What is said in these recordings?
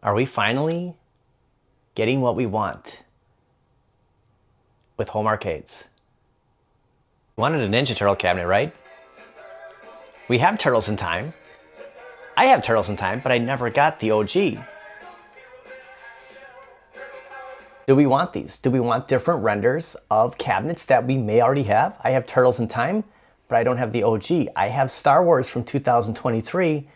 Are we finally getting what we want with home arcades? You wanted a Ninja Turtle cabinet, right? We have Turtles in Time. I have Turtles in Time, but I never got the OG. Do we want these? Do we want different renders of cabinets that we may already have? I have Turtles in Time, but I don't have the OG. I have Star Wars from 2023,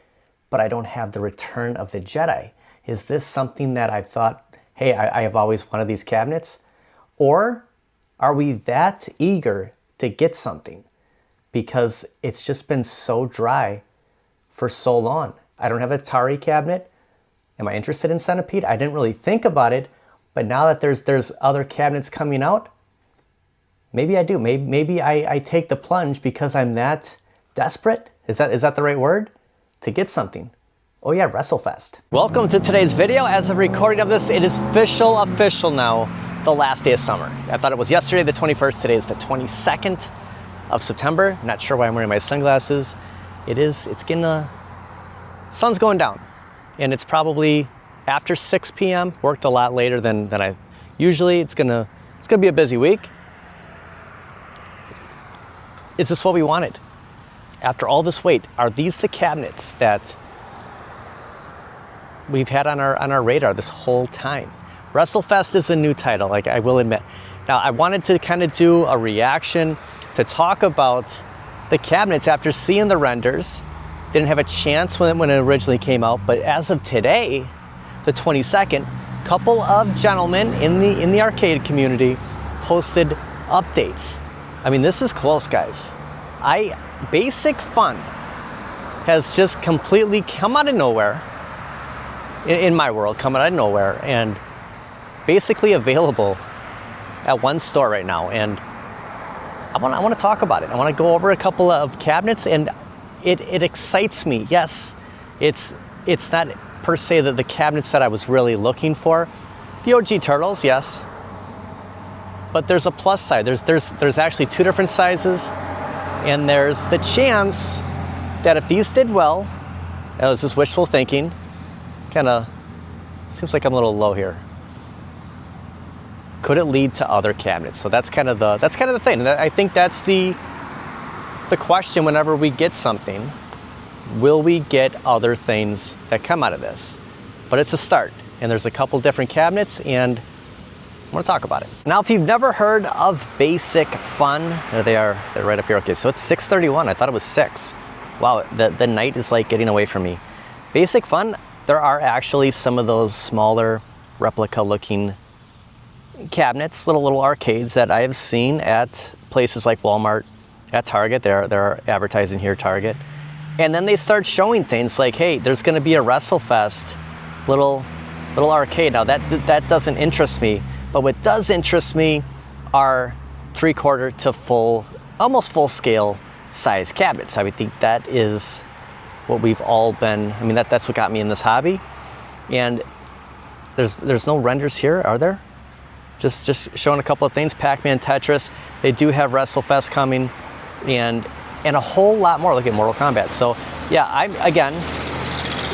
but I don't have the Return of the Jedi. Is this something that I've thought, hey, I have always wanted these cabinets? Or are we that eager to get something because it's just been so dry for so long? I don't have an Atari cabinet. Am I interested in Centipede? I didn't really think about it, but now that there's other cabinets coming out, maybe I do. Maybe I take the plunge because I'm that desperate. Is that the right word? To get something. Oh yeah, WrestleFest. Welcome to today's video. As of recording of this, it is official now, the last day of summer. I thought it was yesterday, the 21st. Today is the 22nd of September. Not sure why I'm wearing my sunglasses. It's getting, sun's going down. And it's probably after 6 p.m. Worked a lot later than I usually. It's gonna be a busy week. Is this what we wanted? After all this wait, are these the cabinets that we've had on our radar this whole time? WrestleFest is a new title, like I will admit. Now, I wanted to kind of do a reaction to talk about the cabinets after seeing the renders. Didn't have a chance when it originally came out, but as of today, the 22nd, a couple of gentlemen in the arcade community posted updates. I mean, this is close, guys. Basic Fun has just completely come out of nowhere. In my world, coming out of nowhere, and basically available at one store right now. And I want to talk about it. I want to go over a couple of cabinets, and it excites me. Yes, it's not per se the cabinets that I was really looking for. The OG Turtles, yes, but there's a plus side. There's actually two different sizes, and there's the chance that if these did well, that was just wishful thinking. Kind of seems like I'm a little low here. Could it lead to other cabinets? So that's kind of the thing. And I think that's the question whenever we get something. Will we get other things that come out of this? But it's a start, and there's a couple different cabinets, and I want to talk about it. Now, if you've never heard of Basic Fun, there they are. They're right up here. Okay, so it's 6:31. I thought it was 6. Wow, the night is like getting away from me. Basic Fun. There are actually some of those smaller replica-looking cabinets, little arcades that I have seen at places like Walmart, at Target. They're advertising here, Target. And then they start showing things like, hey, there's going to be a WrestleFest little arcade. Now that doesn't interest me, but what does interest me are 3/4 to full, almost full-scale size cabinets. I would think that is what we've all been, I mean, that's what got me in this hobby. And there's no renders here, are there? Just showing a couple of things. Pac-Man, Tetris, they do have WrestleFest coming, and a whole lot more. Look at Mortal Kombat. So yeah, again,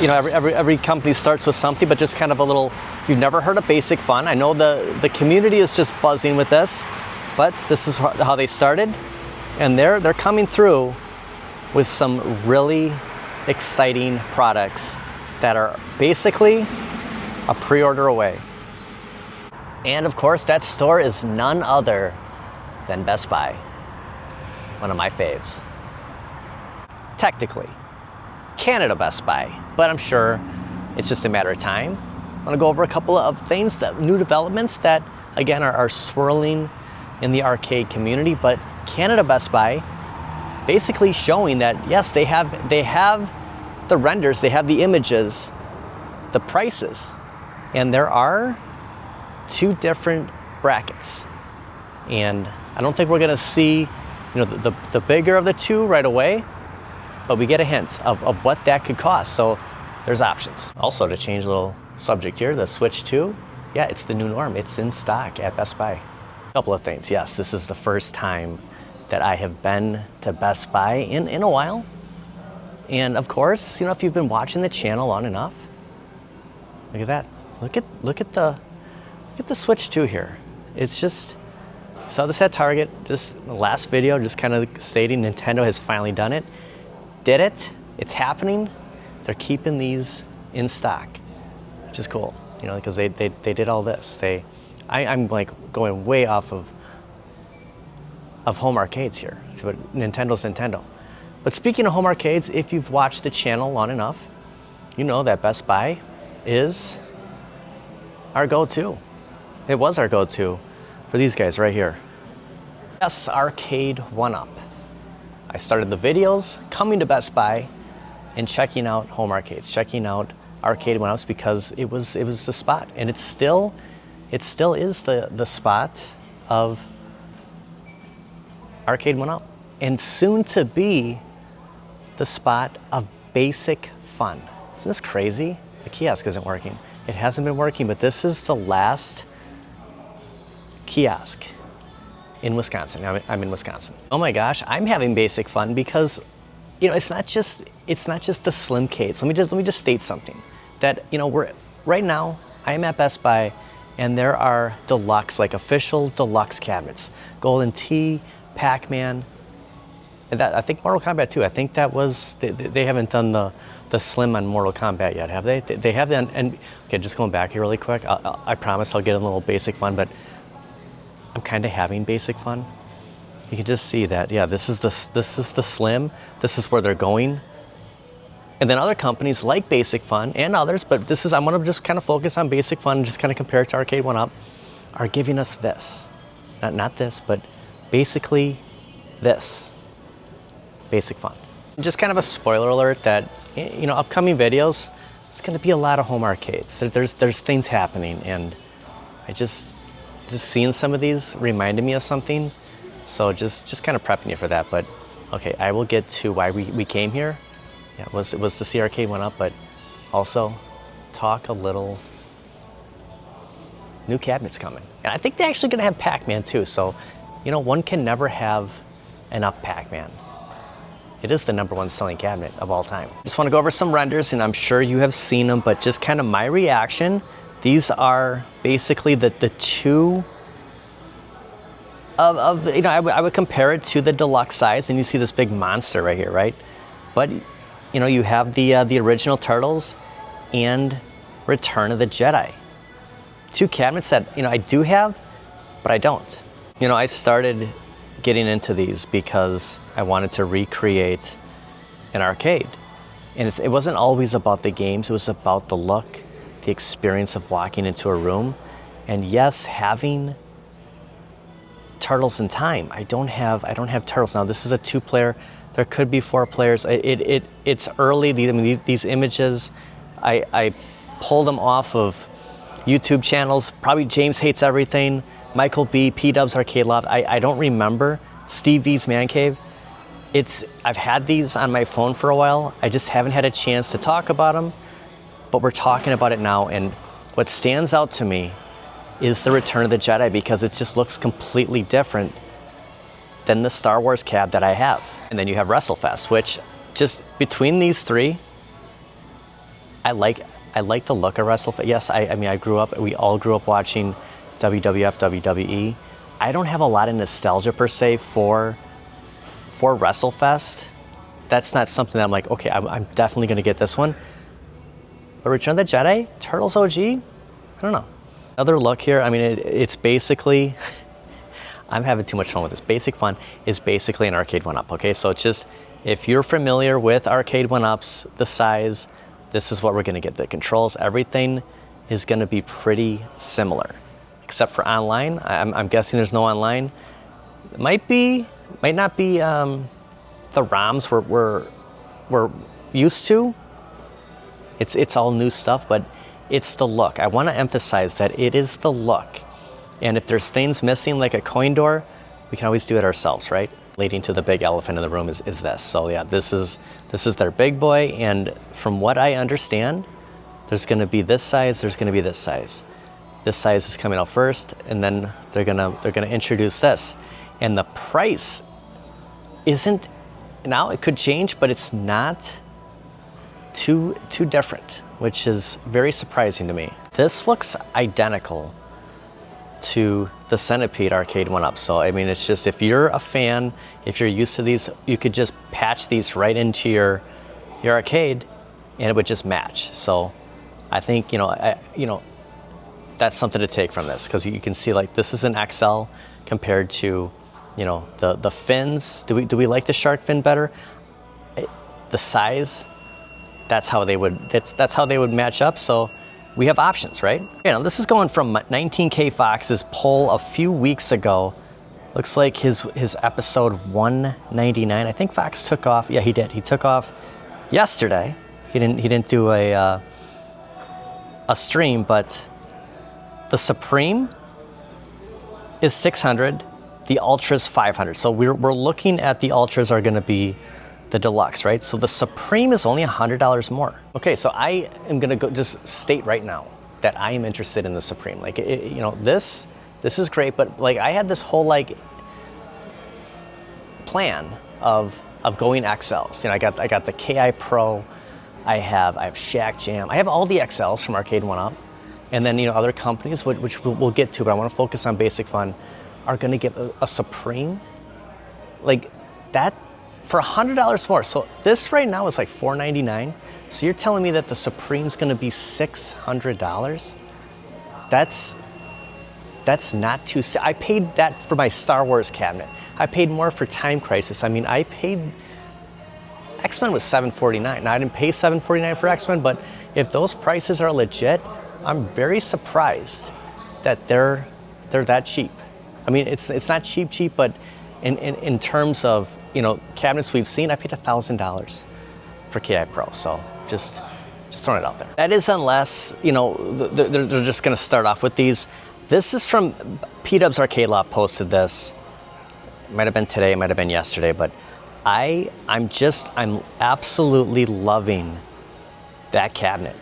you know, every company starts with something, but just kind of a little, if you've never heard of Basic Fun, I know the community is just buzzing with this, but this is how they started, and they're coming through with some really exciting products that are basically a pre-order away. And of course, that store is none other than Best Buy, one of my faves. Technically, Canada Best Buy, but I'm sure it's just a matter of time. I want to go over a couple of things, new developments that, again, are swirling in the arcade community, but Canada Best Buy basically showing that, yes, they have the renders, they have the images, the prices, and there are two different brackets. And I don't think we're gonna see, you know, the bigger of the two right away, but we get a hint of what that could cost. So there's options. Also, to change a little subject here, the Switch 2, yeah, it's the new norm. It's in stock at Best Buy. A couple of things. Yes, this is the first time that I have been to Best Buy in a while. And of course, you know, if you've been watching the channel long enough, Look at that. Look at the Switch 2 here. It's just, saw this at Target, just the last video, just kind of stating Nintendo has finally done it. Did it, it's happening. They're keeping these in stock, which is cool, you know, because they did all this. I'm like going way off of home arcades here, but Nintendo's Nintendo. But speaking of home arcades, if you've watched the channel long enough, you know that Best Buy is our go-to. It was our go-to for these guys right here. Yes, Arcade 1-Up. I started the videos coming to Best Buy and checking out home arcades, checking out Arcade 1-Ups because it was the spot, and it still is the spot of Arcade 1-Up, and soon to be the spot of Basic Fun. Isn't this crazy? The kiosk isn't working. It hasn't been working, but this is the last kiosk in Wisconsin. I'm in Wisconsin. Oh my gosh, I'm having Basic Fun because, you know, it's not just the Slimcades. Let me just state something that, you know, right now I am at Best Buy, and there are deluxe, like official deluxe cabinets, Golden Tee, Pac-Man, and that, I think Mortal Kombat 2. I think that was they haven't done the Slim on Mortal Kombat yet, have they? They have done. And okay, just going back here really quick. I promise I'll get a little Basic Fun, but I'm kind of having Basic Fun. You can just see that. Yeah, this is the Slim. This is where they're going. And then other companies like Basic Fun and others, but this is, I'm gonna just kind of focus on Basic Fun and just kind of compare it to Arcade 1-Up, are giving us this. Not this, but basically this. Basic Fun. Just kind of a spoiler alert that, you know, upcoming videos, it's gonna be a lot of home arcades. There's things happening, and I just seeing some of these reminded me of something. So just kind of prepping you for that. But okay, I will get to why we came here. Yeah, it was to see Arcade 1-Up, but also talk a little new cabinets coming. And I think they're actually gonna have Pac-Man too. So, you know, one can never have enough Pac-Man. It is the #1 selling cabinet of all time. Just want to go over some renders, and I'm sure you have seen them, but just kind of my reaction. These are basically the two of you know, I would compare it to the deluxe size, and you see this big monster right here, right? But you know, you have the original Turtles and Return of the Jedi. Two cabinets that, you know, I do have, but I don't. You know, I started getting into these because I wanted to recreate an arcade. And it wasn't always about the games, it was about the look, the experience of walking into a room. And yes, having Turtles in Time. I don't have Turtles. Now this is a 2-player, there could be 4 players. It's early, these images, I pulled them off of YouTube channels, probably James Hates Everything, Michael B, P-Dubs Arcade Loft. I don't remember. Steve V's Man Cave. I've had these on my phone for a while. I just haven't had a chance to talk about them, but we're talking about it now. And what stands out to me is the Return of the Jedi, because it just looks completely different than the Star Wars cab that I have. And then you have WrestleFest, which just between these three, I like the look of WrestleFest. Yes, I mean, we all grew up watching WWF, WWE. I don't have a lot of nostalgia per se for WrestleFest. That's not something that I'm like, okay, I'm definitely gonna get this one. But Return of the Jedi, Turtles OG, I don't know. Another look here, I mean, it's basically, I'm having too much fun with this. Basic Fun is basically an Arcade 1-Up, okay? So it's just, if you're familiar with Arcade 1-Ups, the size, this is what we're gonna get. The controls, everything is gonna be pretty similar. Except for online. I'm guessing there's no online. It might not be the ROMs we're used to. It's all new stuff, but it's the look. I want to emphasize that it is the look. And if there's things missing, like a coin door, we can always do it ourselves, right? Leading to the big elephant in the room is this. So yeah, this is their big boy, and from what I understand, there's gonna be this size, there's gonna be this size. This size is coming out first, and then they're gonna introduce this. And the price isn't, now it could change, but it's not too different. which is very surprising to me. This looks identical to the Centipede arcade 1-up. So I mean, it's just, if you're a fan, if you're used to these, you could just patch these right into your arcade and it would just match. So I think, that's something to take from this, because you can see, like, this is an XL compared to, the fins. Do we like the shark fin better? The size, that's how they would match up. So we have options, right? This is going from 19K Fox's poll a few weeks ago. Looks like his episode 199. I think Fox took off. Yeah, he did. He took off yesterday. He didn't do a stream, but the Supreme is 600. The Ultras 500. So we're looking at the Ultras are going to be the deluxe, right? So the Supreme is only $100 more. Okay, so I am going to go just state right now that I am interested in the Supreme. Like, this is great, but like, I had this whole like plan of going XLs. I got the KI Pro. I have Shack Jam. I have all the XLs from Arcade 1-up, and then other companies, which we'll get to, but I want to focus on Basic Fun, are going to give a Supreme like that for $100 more. So this right now is like $499. So you're telling me that the Supreme's going to be $600? That's not too. I paid that for my Star Wars cabinet. I paid more for Time Crisis. I mean, I paid. X-Men was $749. Now I didn't pay $749 for X-Men, but if those prices are legit, I'm very surprised that they're that cheap. I mean, it's not cheap, but in terms of cabinets we've seen, I paid $1,000 for KI Pro. So just throwing it out there. That is, unless they're just going to start off with these. This is from P-Dubs Arcade Lot posted this. It might have been today, it might have been yesterday, but I'm absolutely loving that cabinet.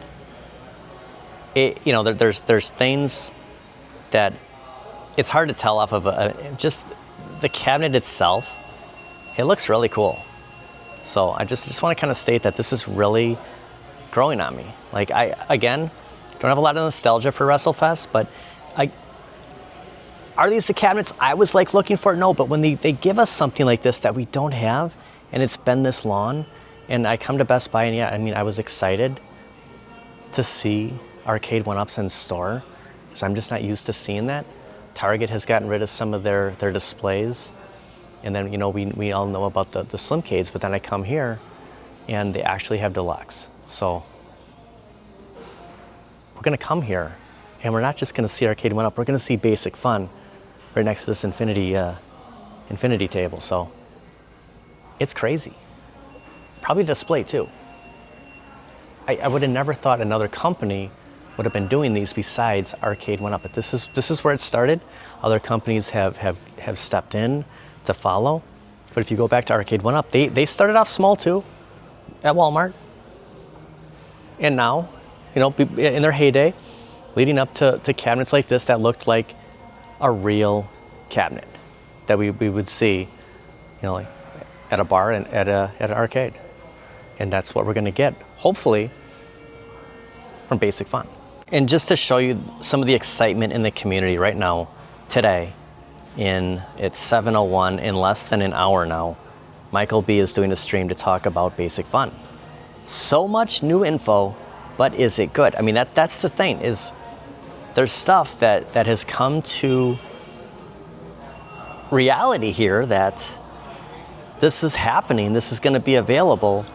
There's things that it's hard to tell off of just the cabinet itself. It looks really cool. So I just want to kind of state that this is really growing on me. Like, I, again, don't have a lot of nostalgia for WrestleFest, but are these the cabinets I was like looking for? No, but when they give us something like this that we don't have, and it's been this long, and I come to Best Buy, and I was excited to see Arcade 1-ups in store, because I'm just not used to seeing that. Target has gotten rid of some of their displays, and then we all know about the Slimcades, but then I come here and they actually have deluxe. So we're gonna come here and we're not just gonna see Arcade 1-up, we're gonna see Basic Fun right next to this infinity table. So it's crazy. Probably display too. I would have never thought another company would have been doing these besides Arcade 1-up, but this is where it started. Other companies have stepped in to follow. But if you go back to Arcade 1-up, they started off small too, at Walmart. And now, in their heyday, leading up to cabinets like this that looked like a real cabinet that we would see, like at a bar and at an arcade. And that's what we're gonna get, hopefully, from Basic Fun. And just to show you some of the excitement in the community right now, today, it's 7:01, in less than an hour now, Michael B is doing a stream to talk about Basic Fun. So much new info, but is it good? I mean, that's the thing, is there's stuff that has come to reality here, that this is happening, this is gonna be available,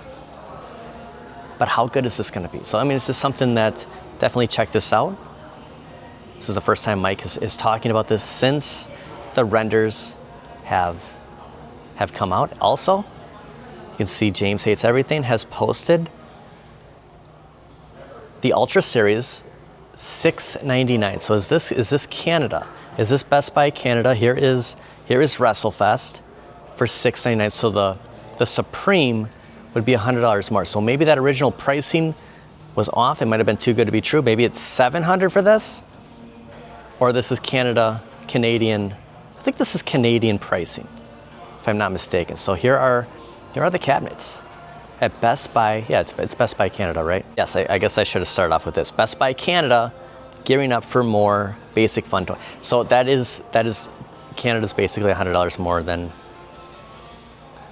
but how good is this gonna be? So, I mean, it's just something that, definitely check this out. This is the first time Mike is talking about this since the renders have come out. Also, you can see James Hates Everything has posted the Ultra Series $699. So is this Canada? Is this Best Buy Canada? Here is WrestleFest for $699. So the Supreme would be $100 more. So maybe that original pricing was off. It might have been too good to be true. Maybe it's $700 for this, or this is Canadian. I think this is Canadian pricing, if I'm not mistaken. So here are the cabinets. At Best Buy, yeah, it's Best Buy Canada, right? Yes, I guess I should have started off with this. Best Buy Canada gearing up for more Basic Fun toy. So that is Canada's basically $100 more than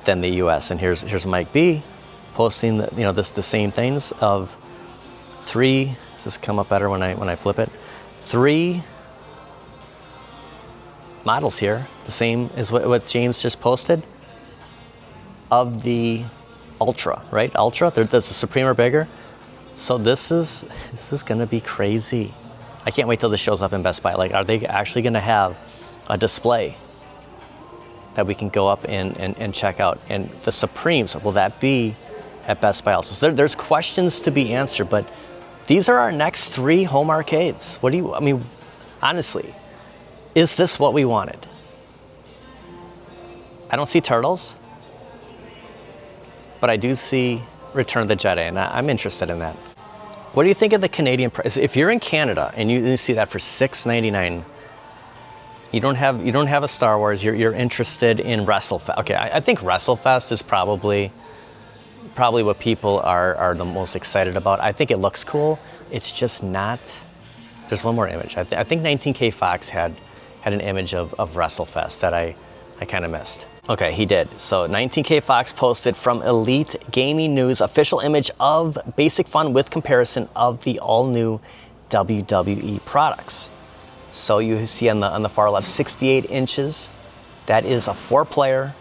the U.S. And here's Mike B posting the same things of 3. Does this come up better when I flip it? 3 models here, the same as what James just posted of the Ultra, right? Ultra. Does the Supreme or bigger? So this is gonna be crazy. I can't wait till this shows up in Best Buy. Like, are they actually gonna have a display that we can go up and check out? And the Supremes, will that be at Best Buy also? So there's questions to be answered, but these are our next 3 home arcades. Honestly, is this what we wanted? I don't see Turtles, but I do see Return of the Jedi, and I'm interested in that. What do you think of the Canadian price? If you're in Canada and you see that for $6.99, you don't have a Star Wars. You're interested in WrestleFest. Okay, I think WrestleFest is probably what people are the most excited about. I think it looks cool. It's just not. There's one more image. I think 19K Fox had an image of WrestleFest that I kind of missed. Okay, he did. So 19K Fox posted from Elite Gaming News official image of Basic Fun with comparison of the all-new WWE products. So you see on the far left, 68 inches. That is a 4-player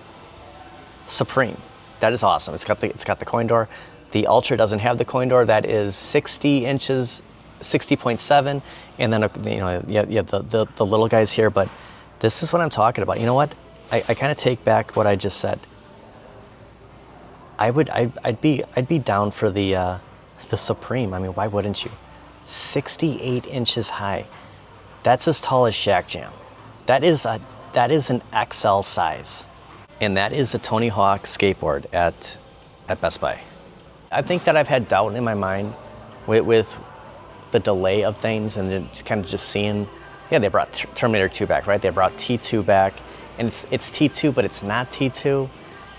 Supreme. That is awesome. It's got the coin door. The Ultra doesn't have the coin door. That is 60 inches, 60.7, and then you have the little guys here. But this is what I'm talking about. You know what? I kind of take back what I just said. I'd be down for the Supreme. I mean, why wouldn't you? 68 inches high. That's as tall as Shaq Jam. That is an XL size, and that is a Tony Hawk skateboard at Best Buy. I think that I've had doubt in my mind with the delay of things, and then kind of just seeing. Yeah, they brought Terminator 2 back, right? They brought T2 back. And it's T2, but it's not T2.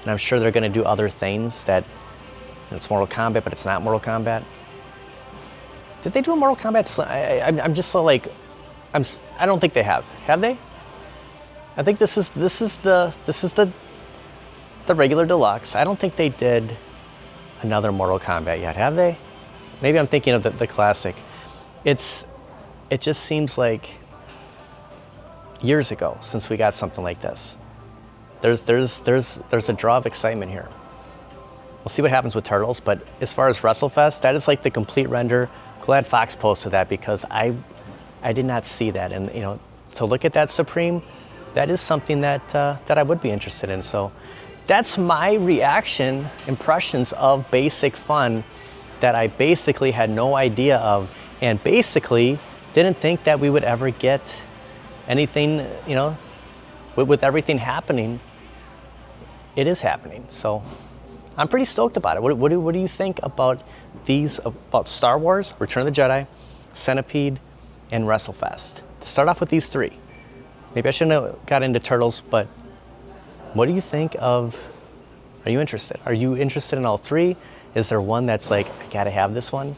And I'm sure they're going to do other things that it's Mortal Kombat, but it's not Mortal Kombat. Did they do a Mortal Kombat? I'm just so like, I don't think they have. Have they? I think this is the regular deluxe. I don't think they did another Mortal Kombat yet, have they? Maybe I'm thinking of the classic. It just seems like years ago since we got something like this. There's a draw of excitement here. We'll see what happens with Turtles, but as far as WrestleFest, that is like the complete render. Glad Fox posted that because I did not see that, and to look at that Supreme, that is something that I would be interested in. So that's my impressions of Basic Fun that I basically had no idea of, and basically didn't think that we would ever get anything, with everything happening, it is happening. So I'm pretty stoked about it. What do you think about about Star Wars, Return of the Jedi, Centipede, and WrestleFest? To start off with these 3. Maybe I shouldn't have got into Turtles, but what do you think of, are you interested? Are you interested in all 3? Is there one that's like, I gotta have this one?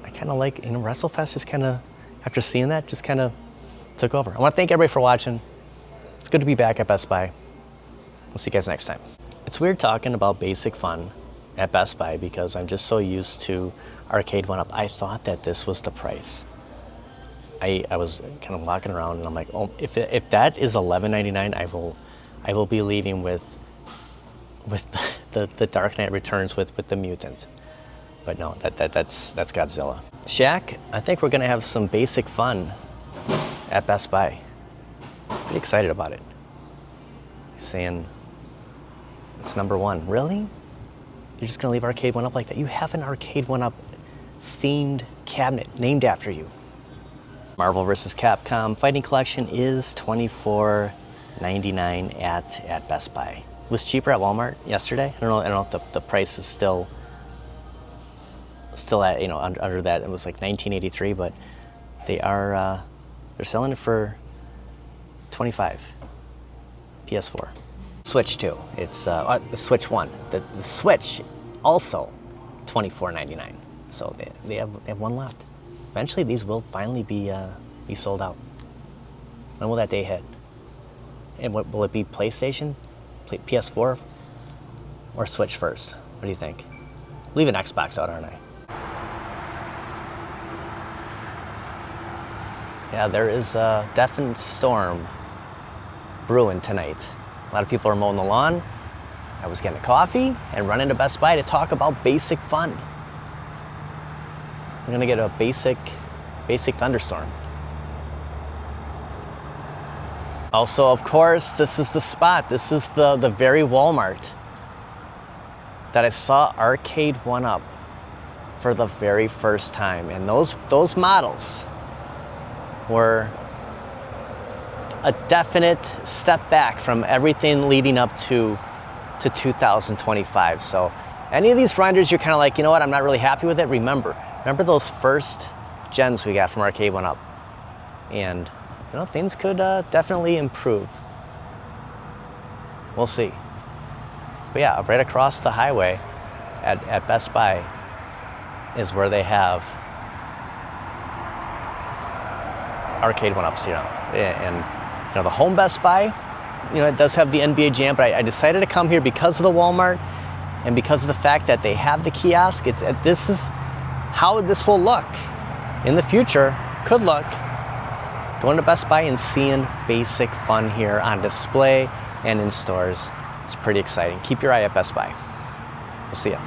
I kind of like, WrestleFest just kind of, after seeing that, just kind of took over. I want to thank everybody for watching. It's good to be back at Best Buy. We'll see you guys next time. It's weird talking about Basic Fun at Best Buy because I'm just so used to Arcade 1-Up. I thought that this was the price. I was kind of walking around and I'm like, oh, if that is $11.99, I will be leaving with the Dark Knight Returns with the mutant. But no, that's Godzilla. Shaq, I think we're gonna have some Basic Fun at Best Buy. Pretty excited about it. He's saying it's #1. Really? You're just gonna leave Arcade 1-Up like that? You have an Arcade 1-Up themed cabinet named after you. Marvel vs. Capcom Fighting Collection is $24.99 at Best Buy. It was cheaper at Walmart yesterday. I don't know if the price is still at under that. It was like $19.83, but they're selling it for $25. PS4. Switch 2. It's the Switch 1. The Switch also $24.99. So they have one left. Eventually, these will finally be sold out. When will that day hit? And what will it be? PlayStation, PS4, or Switch first? What do you think? Leaving Xbox out, aren't I? Yeah, there is a definite storm brewing tonight. A lot of people are mowing the lawn. I was getting a coffee and running to Best Buy to talk about basic fun. We're gonna get a basic thunderstorm. Also, of course, this is the spot. This is the very Walmart that I saw Arcade 1-Up for the very first time. And those models were a definite step back from everything leading up to 2025. So any of these renders you're kind of like, you know what, I'm not really happy with it, remember those first gens we got from Arcade 1-Up. And you know, things could definitely improve. We'll see. But yeah, right across the highway at Best Buy is where they have Arcade 1-Ups, you know. And you know, the home Best Buy, you know, it does have the NBA Jam, but I decided to come here because of the Walmart and because of the fact that they have the kiosk. This is how this will look in the future, could look. Going to Best Buy and seeing basic fun here on display and in stores. It's pretty exciting. Keep your eye at Best Buy. We'll see ya.